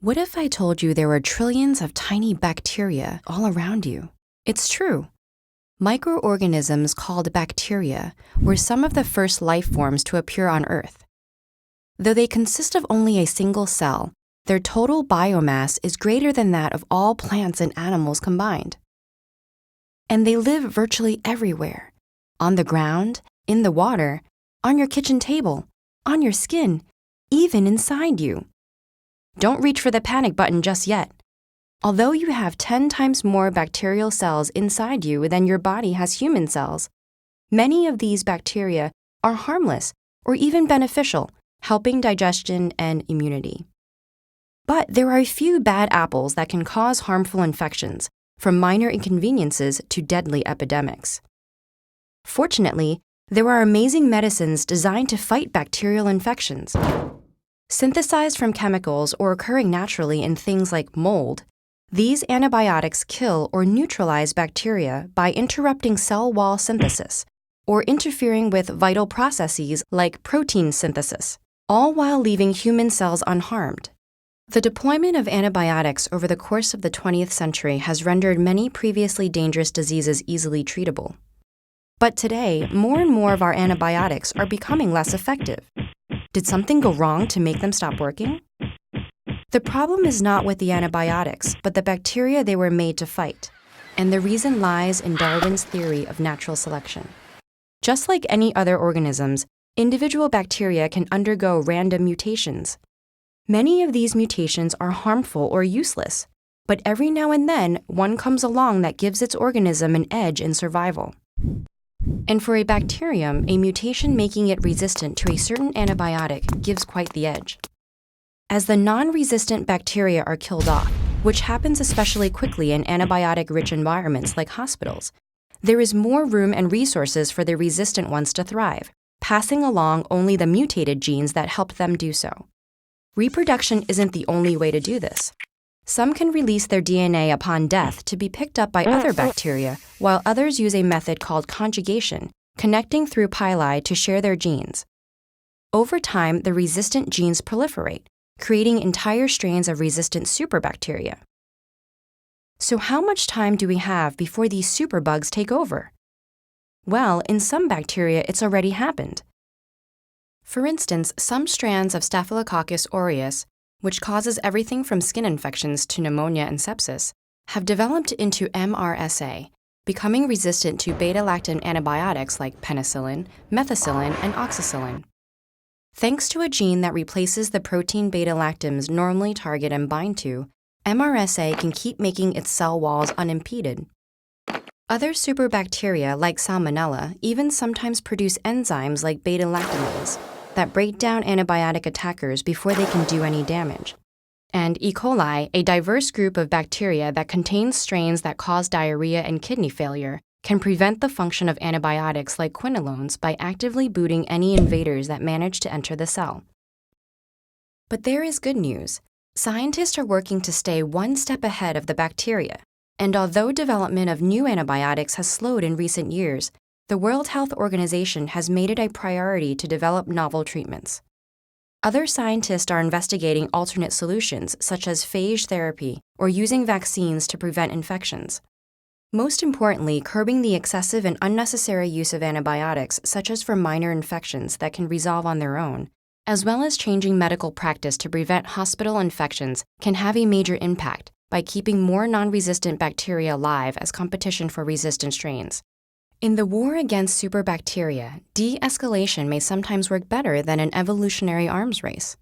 What if I told you there were trillions of tiny bacteria all around you? It's true. Microorganisms called bacteria were some of the first life forms to appear on Earth. Though they consist of only a single cell, their total biomass is greater than that of all plants and animals combined. And they live virtually everywhere: on the ground, in the water, on your kitchen table, on your skin, even inside you. Don't reach for the panic button just yet. Although you have 10 times more bacterial cells inside you than your body has human cells, many of these bacteria are harmless or even beneficial, helping digestion and immunity. But there are a few bad apples that can cause harmful infections, from minor inconveniences to deadly epidemics. Fortunately, there are amazing medicines designed to fight bacterial infections. Synthesized from chemicals or occurring naturally in things like mold, these antibiotics kill or neutralize bacteria by interrupting cell wall synthesis or interfering with vital processes like protein synthesis, all while leaving human cells unharmed. The deployment of antibiotics over the course of the 20th century has rendered many previously dangerous diseases easily treatable. But today, more and more of our antibiotics are becoming less effective. Did something go wrong to make them stop working? The problem is not with the antibiotics, but the bacteria they were made to fight. And the reason lies in Darwin's theory of natural selection. Just like any other organisms, individual bacteria can undergo random mutations. Many of these mutations are harmful or useless, but every now and then one comes along that gives its organism an edge in survival. And for a bacterium, a mutation making it resistant to a certain antibiotic gives quite the edge. As the non-resistant bacteria are killed off, which happens especially quickly in antibiotic-rich environments like hospitals, there is more room and resources for the resistant ones to thrive, passing along only the mutated genes that help them do so. Reproduction isn't the only way to do this. Some can release their DNA upon death to be picked up by other bacteria, while others use a method called conjugation, connecting through pili to share their genes. Over time, the resistant genes proliferate, creating entire strains of resistant superbacteria. So how much time do we have before these superbugs take over? Well, in some bacteria, it's already happened. For instance, some strands of Staphylococcus aureus, which causes everything from skin infections to pneumonia and sepsis, have developed into MRSA, becoming resistant to beta-lactam antibiotics like penicillin, methicillin, and oxacillin. Thanks to a gene that replaces the protein beta-lactams normally target and bind to, MRSA can keep making its cell walls unimpeded. Other superbacteria like Salmonella even sometimes produce enzymes like beta-lactamase that break down antibiotic attackers before they can do any damage. And E. coli, a diverse group of bacteria that contains strains that cause diarrhea and kidney failure, can prevent the function of antibiotics like quinolones by actively booting any invaders that manage to enter the cell. But there is good news. Scientists are working to stay one step ahead of the bacteria. And although development of new antibiotics has slowed in recent years, the World Health Organization has made it a priority to develop novel treatments. Other scientists are investigating alternate solutions, such as phage therapy or using vaccines to prevent infections. Most importantly, curbing the excessive and unnecessary use of antibiotics, such as for minor infections that can resolve on their own, as well as changing medical practice to prevent hospital infections, can have a major impact by keeping more non-resistant bacteria alive as competition for resistant strains. In the war against superbacteria, de-escalation may sometimes work better than an evolutionary arms race.